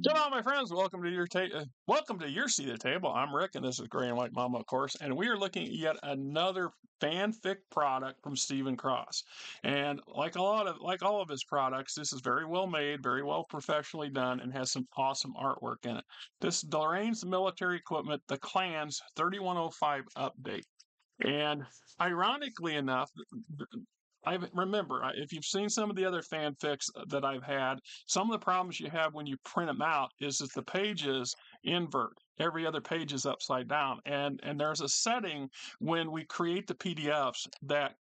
Hello, my friends. Welcome to your seat at the table. I'm Rick, and this is Gray and White Mama, of course. And we are looking at yet another fanfic product from Stephen Cross. And like all of his products, this is very well made, very well professionally done, and has some awesome artwork in it. This Delanes military equipment, the Clans 3105 update. And ironically enough, if you've seen some of the other fanfics that I've had, some of the problems you have when you print them out is that the pages invert. Every other page is upside down, and there's a setting when we create the PDFs that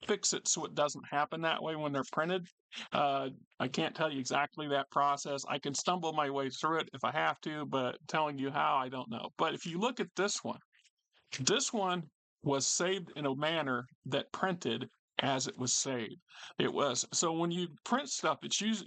fix it so it doesn't happen that way when they're printed. I can't tell you exactly that process. I can stumble my way through it if I have to, but telling you how, I don't know. But if you look at this one was saved in a manner that printed as it was saved. It was so when you print stuff,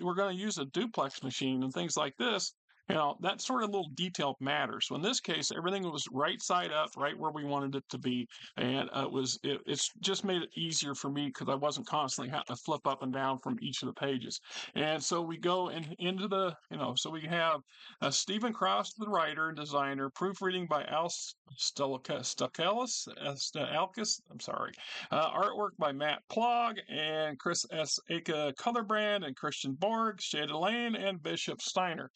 we're going to use a duplex machine and things like this. That sort of little detail matters. So in this case, everything was right side up, right where we wanted it to be, and it's just made it easier for me because I wasn't constantly having to flip up and down from each of the pages. And so we go into so we have Stephen Cross, the writer and designer, proofreading by Al Stalkis. I'm sorry. Artwork by Matt Plog and Chris S. Aka Colorbrand and Christian Borg, Shay Delane, and Bishop Steiner.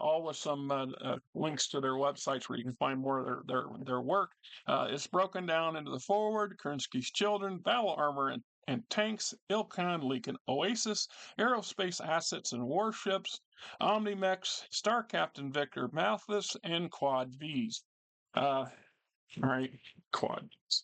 All with some links to their websites where you can find more of their work. It's broken down into the forward, Kernsky's Children, Battle Armor and Tanks, Ilkan, Leakin Oasis, Aerospace Assets and Warships, OmniMechs, Star Captain Victor Malthus, and Quad Vs. All right, Quad Vs.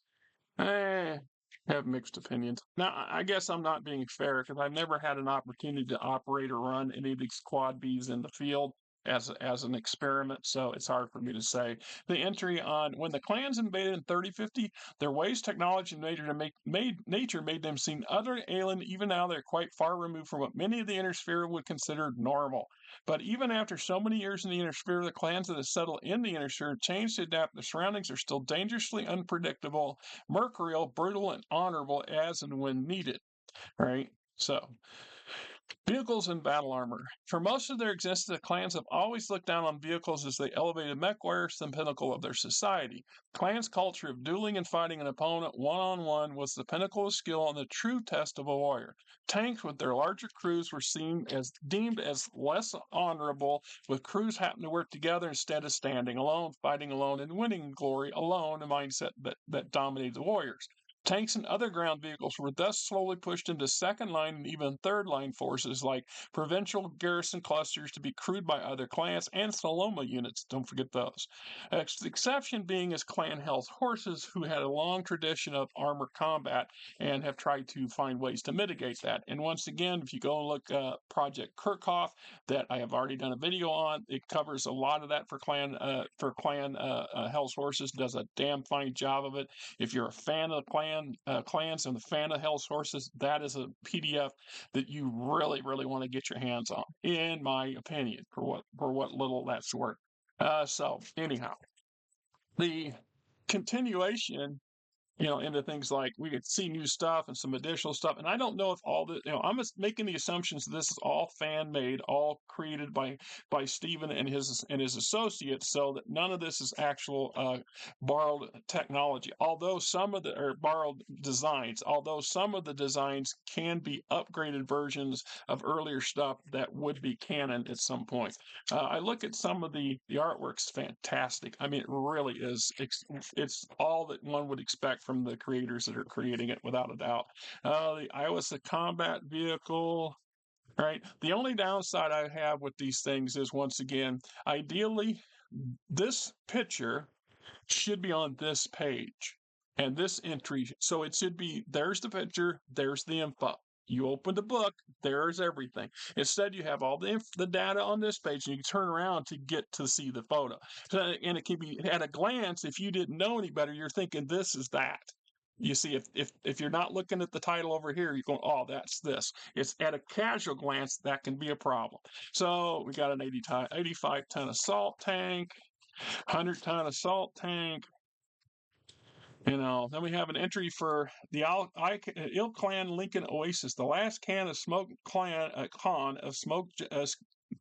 I have mixed opinions. Now, I guess I'm not being fair because I've never had an opportunity to operate or run any of these Quad Bs in the field as an experiment, so it's hard for me to say. The entry on when the clans invaded in 3050, their ways, technology, and nature made them seem utterly alien. Even now, they're quite far removed from what many of the Inner Sphere would consider normal. But even after so many years in the Inner Sphere, the clans that have settled in the Inner Sphere changed to adapt. The surroundings are still dangerously unpredictable, mercurial, brutal, and honorable as and when needed. Right? So, vehicles and battle armor. For most of their existence, the clans have always looked down on vehicles as they elevated mech warriors to the pinnacle of their society. Clans' culture of dueling and fighting an opponent one-on-one was the pinnacle of skill and the true test of a warrior. Tanks with their larger crews were deemed as less honorable, with crews having to work together instead of standing alone, fighting alone, and winning glory alone, a mindset that dominated the warriors. Tanks and other ground vehicles were thus slowly pushed into second line and even third line forces like provincial garrison clusters to be crewed by other clans and Saloma units. Don't forget those. The exception being is Clan Hell's horses, who had a long tradition of armored combat and have tried to find ways to mitigate that. And once again, if you go and look Project Kirchhoff, that I have already done a video on, it covers a lot of that for Clan Hell's horses. Does a damn fine job of it. If you're a fan of the clans and a fan of Hell's Horses, that is a PDF that you really, really want to get your hands on, in my opinion, for what little that's worth. So anyhow, the continuation into things like we could see new stuff and some additional stuff. And I don't know if all the, I'm just making the assumptions that this is all fan made, all created by Stephen and his associates, so that none of this is actual borrowed technology. Although some of the or borrowed designs, although some of the designs can be upgraded versions of earlier stuff that would be canon at some point. I look at some of the artwork's fantastic. I mean, it really is. It's all that one would expect from the creators that are creating it, without a doubt. The Iowa combat vehicle. Right. The only downside I have with these things is, once again, ideally, this picture should be on this page and this entry. So it should be, there's the picture, there's the info. You open the book, there's everything. Instead, you have all the data on this page, and you can turn around to get to see the photo. And it can be, at a glance, if you didn't know any better, you're thinking this is that. You see, if you're not looking at the title over here, you're going, oh, that's this. It's at a casual glance, that can be a problem. So we got an 85-ton assault tank, 100-ton assault tank. Then we have an entry for the Ill Clan Lincoln Oasis, the last can of smoke clan con of smoke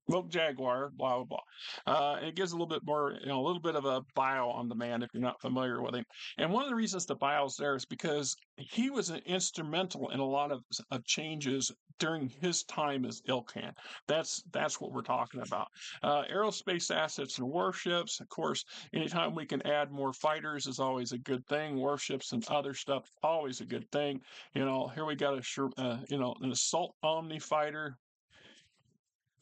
Milk Jaguar, blah blah blah. It gives a little bit more, a little bit of a bio on the man if you're not familiar with him. And one of the reasons the bio's there is because he was instrumental in a lot of changes during his time as Ilkan. That's what we're talking about. Aerospace assets and warships, of course. Anytime we can add more fighters is always a good thing. Warships and other stuff always a good thing. Here we got an assault Omni fighter,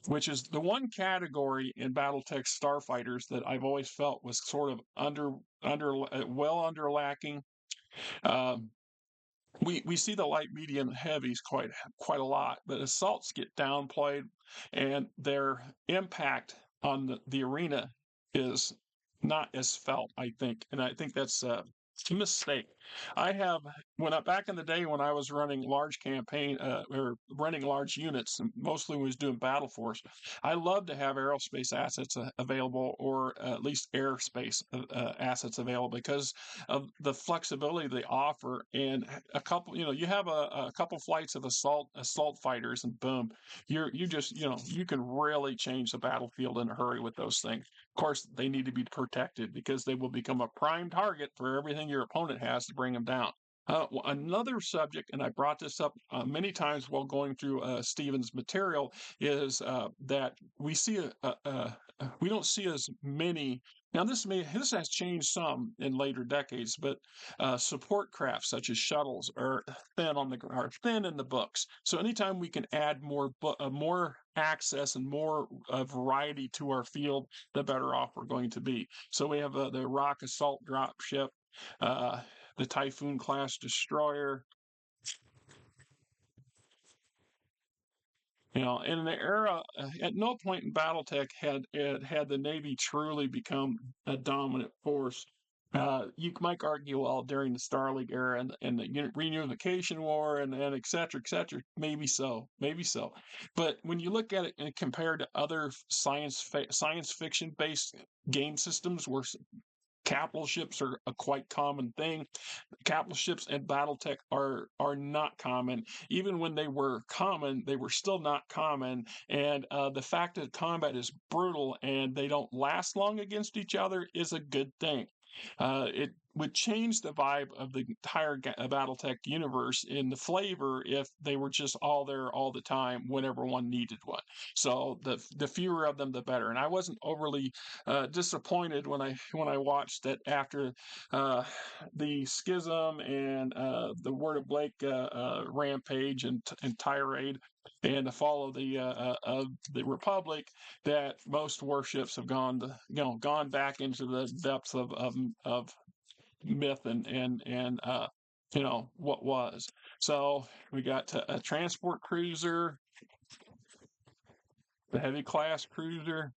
which is the one category in BattleTech starfighters that I've always felt was sort of under lacking. Um, we see the light, medium, and heavies quite a lot, but assaults get downplayed, and their impact on the arena is not as felt, I think, and I think that's a mistake. I have back in the day when I was running large campaign or running large units, and mostly was doing battle force. I love to have aerospace assets available, or at least airspace assets available, because of the flexibility they offer. And a couple, you have a couple flights of assault fighters, and boom, you just you can really change the battlefield in a hurry with those things. Of course, they need to be protected because they will become a prime target for everything your opponent has to bring them down. Another subject, and I brought this up many times while going through Stephen's material, is that we don't see as many. Now, this has changed some in later decades, but support craft such as shuttles are thin in the books. So anytime we can add more access and more variety to our field, the better off we're going to be. So we have the Rock Assault Dropship, uh, the Typhoon class destroyer. In the era, at no point in BattleTech had the Navy truly become a dominant force. You might argue, well, during the Star League era and the reunification war and et cetera, maybe so, maybe so. But when you look at it and compared to other science fiction based game systems where capital ships are a quite common thing, capital ships and BattleTech are not common. Even when they were common, they were still not common. And the fact that combat is brutal and they don't last long against each other is a good thing. It would change the vibe of the entire BattleTech universe in the flavor if they were just all there all the time whenever one needed one. So the fewer of them, the better. And I wasn't overly disappointed when I watched that after uh, the Schism and the Word of Blake rampage and tirade, and the fall of the Republic, that most warships have gone back into the depths of myth and what was. So we got a transport cruiser, the heavy class cruiser.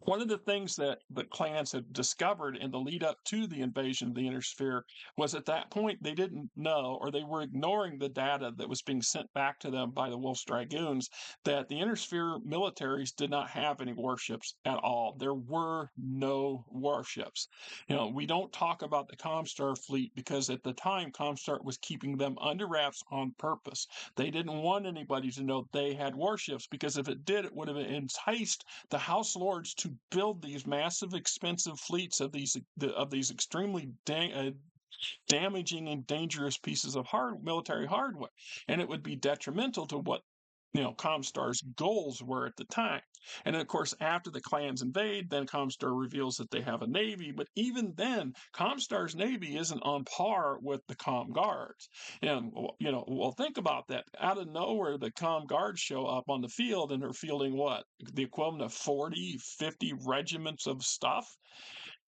One of the things that the clans had discovered in the lead up to the invasion of the Inner Sphere was at that point they didn't know, or they were ignoring the data that was being sent back to them by the Wolf's Dragoons, that the Inner Sphere militaries did not have any warships at all. There were no warships. We don't talk about the Comstar fleet because at the time Comstar was keeping them under wraps on purpose. They didn't want anybody to know they had warships, because if it did, it would have enticed the House Lords to build these massive, expensive fleets of these extremely damaging and dangerous pieces of military hardware, and it would be detrimental to what Comstar's goals were at the time. And of course, after the clans invade, then Comstar reveals that they have a navy. But even then, Comstar's navy isn't on par with the Com Guards. And well, think about that. Out of nowhere, the Com Guards show up on the field, and they're fielding what, the equivalent of 40, 50 regiments of stuff.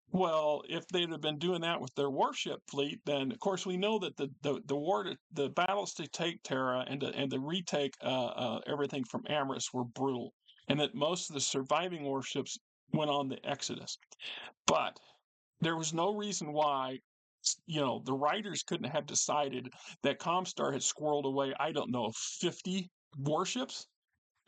Well, if they'd have been doing that with their warship fleet, then of course we know that the battles to take Terra and to retake everything from Amorous were brutal, and that most of the surviving warships went on the Exodus. But there was no reason why the writers couldn't have decided that Comstar had squirreled away, I don't know, 50 warships,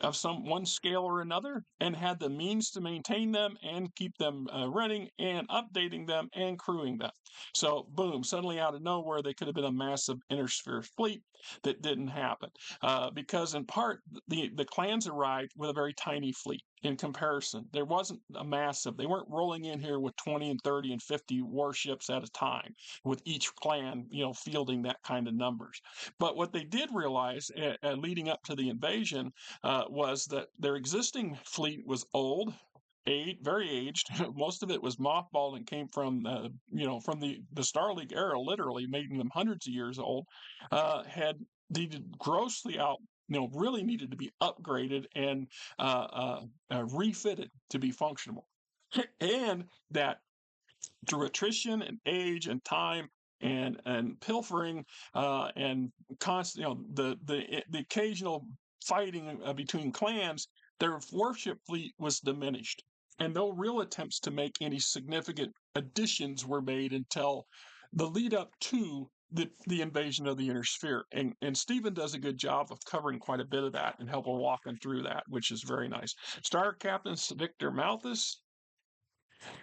of some one scale or another, and had the means to maintain them and keep them running and updating them and crewing them. So, boom, suddenly out of nowhere, they could have been a massive intersphere fleet. That didn't happen because, in part, the clans arrived with a very tiny fleet in comparison. There wasn't a massive, they weren't rolling in here with 20 and 30 and 50 warships at a time, with each clan, fielding that kind of numbers. But what they did realize leading up to the invasion was that their existing fleet was old, very aged. Most of it was mothballed and came from, from the Star League era, literally making them hundreds of years old. Had needed grossly out, really needed to be upgraded and refitted to be functional, and that through attrition and age and time and pilfering and constant, the occasional fighting between clans, their warship fleet was diminished, and no real attempts to make any significant additions were made until the lead up to the invasion of the inner sphere. And Stephen does a good job of covering quite a bit of that and helping walking through that, which is very nice. Star Captain Victor Malthus,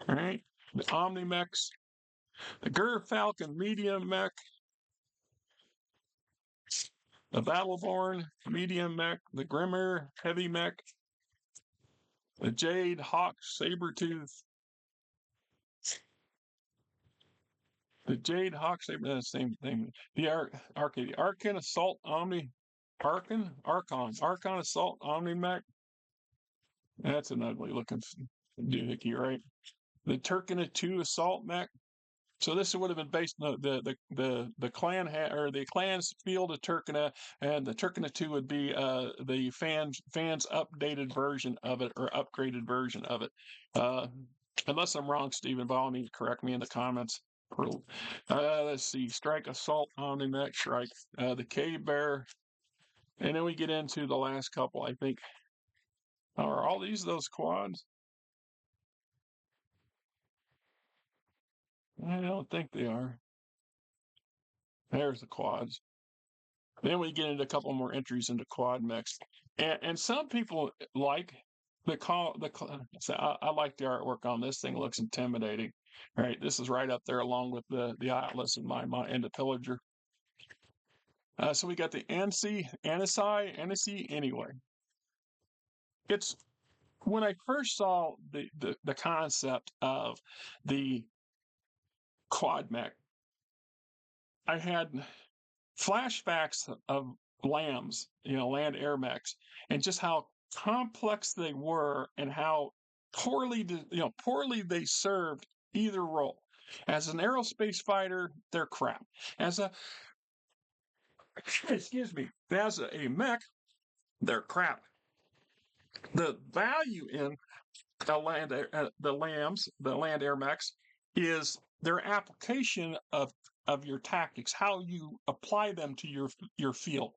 all right, the OmniMechs, the Gur Falcon medium mech, the Battleborn medium mech, the Grimmer heavy mech, the Jade Hawk Sabertooth, the Jade Hawk Saber, same thing. The Archon Assault Archon Assault Omni Mech. That's an ugly looking doohickey, right? The Turkina 2 Assault Mech. So this would have been based on the clan or the clan's field of Turkina, and the Turkina 2 would be the fans updated version of it or upgraded version of it. Unless I'm wrong, Stephen, by all means, correct me in the comments. Let's see, Strike Assault OmniMech Strike, the Cave Bear, and then we get into the last couple. I think are all those quads? I don't think they are. There's the quads. Then we get into a couple more entries into quad mechs, and some people like so I like the artwork on this thing. It looks intimidating, right? This is right up there along with the Atlas and my and the Pillager. So we got the Annecy anyway. It's when I first saw the concept of the quad mech, I had flashbacks of LAMs, land air mechs, and just how complex they were and how poorly they served either role. As an aerospace fighter, they're crap. As a excuse me, as a mech, they're crap. The value in the land air mechs is their application of your tactics, how you apply them to your field.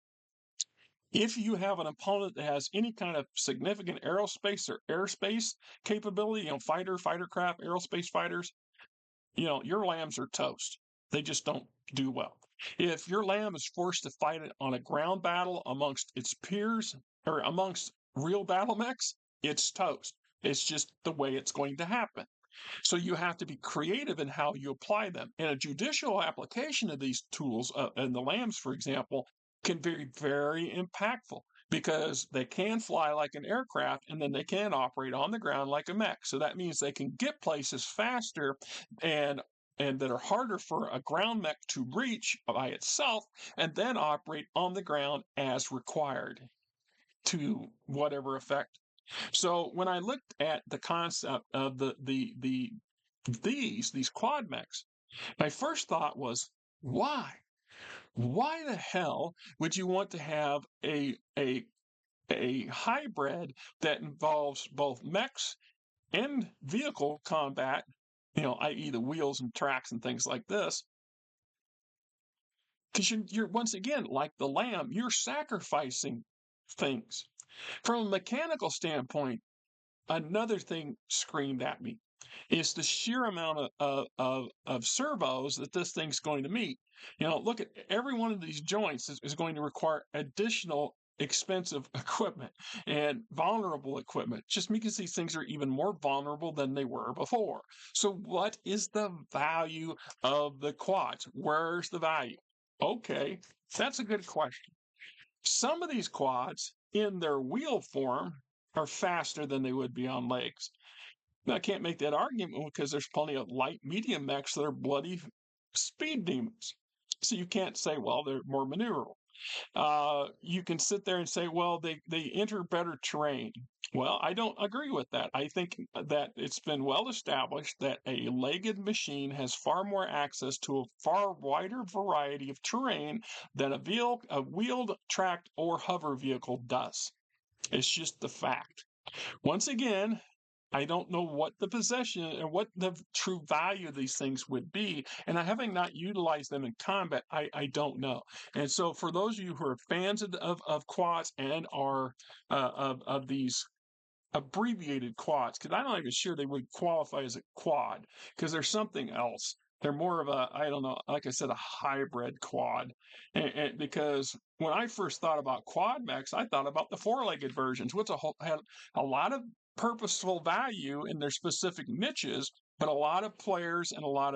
If you have an opponent that has any kind of significant aerospace or airspace capability, fighter craft, aerospace fighters, your lambs are toast. They just don't do well. If your lamb is forced to fight it on a ground battle amongst its peers or amongst real BattleMechs, it's toast. It's just the way it's going to happen. So you have to be creative in how you apply them. And a judicial application of these tools, and the lambs, for example, can be very impactful because they can fly like an aircraft and then they can operate on the ground like a mech. So that means they can get places faster and that are harder for a ground mech to reach by itself, and then operate on the ground as required to whatever effect. So when I looked at the concept of these quad mechs, my first thought was, why? Why the hell would you want to have a hybrid that involves both mechs and vehicle combat, i.e. the wheels and tracks and things like this? Because you're once again, like the lamb, you're sacrificing things. From a mechanical standpoint, another thing screamed at me is the sheer amount of servos that this thing's going to meet. Look at every one of these joints is going to require additional expensive equipment and vulnerable equipment just because these things are even more vulnerable than they were before. So, what is the value of the quads? Where's the value? Okay, that's a good question. Some of these quads, in their wheel form, are faster than they would be on legs. Now, I can't make that argument because there's plenty of light medium mechs that are bloody speed demons. So you can't say, well, they're more maneuverable. You can sit there and say, well, they enter better terrain. Well, I don't agree with that. I think that it's been well established that a legged machine has far more access to a far wider variety of terrain than a wheeled, tracked, or hover vehicle does. It's just the fact. Once again, I don't know what the possession and what the true value of these things would be. And I having not utilized them in combat, I don't know. And so for those of you who are fans of quads and are of these abbreviated quads, because I'm not even sure they would qualify as a quad, because there's something else. They're more of a, I don't know, like I said, a hybrid quad. And because when I first thought about quad mechs, I thought about the four-legged versions, which had a lot of purposeful value in their specific niches, but a lot of players and a lot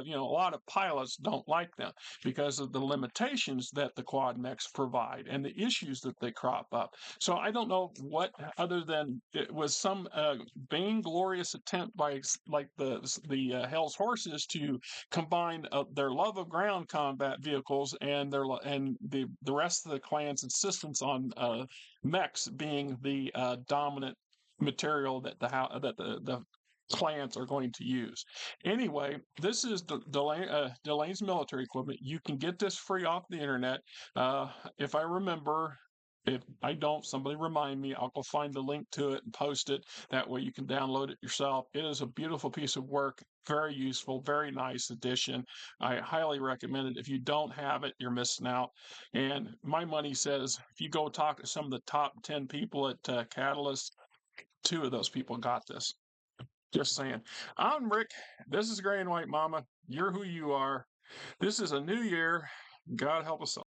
of pilots don't like them because of the limitations that the quad mechs provide and the issues that they crop up. So I don't know what, other than it was some vainglorious attempt by like the Hell's Horses to combine their love of ground combat vehicles and the rest of the clan's insistence on mechs being the dominant material that the clans are going to use. Anyway, this is the Delane's military equipment. You can get this free off the internet. If I remember, if I don't, somebody remind me. I'll go find the link to it and post it. That way you can download it yourself. It is a beautiful piece of work, very useful, very nice addition. I highly recommend it. If you don't have it, you're missing out. And my money says if you go talk to some of the top 10 people at Catalyst, 2 of those people got this. Just saying. I'm Rick. This is Gray and White Mama. You're who you are. This is a new year. God help us all.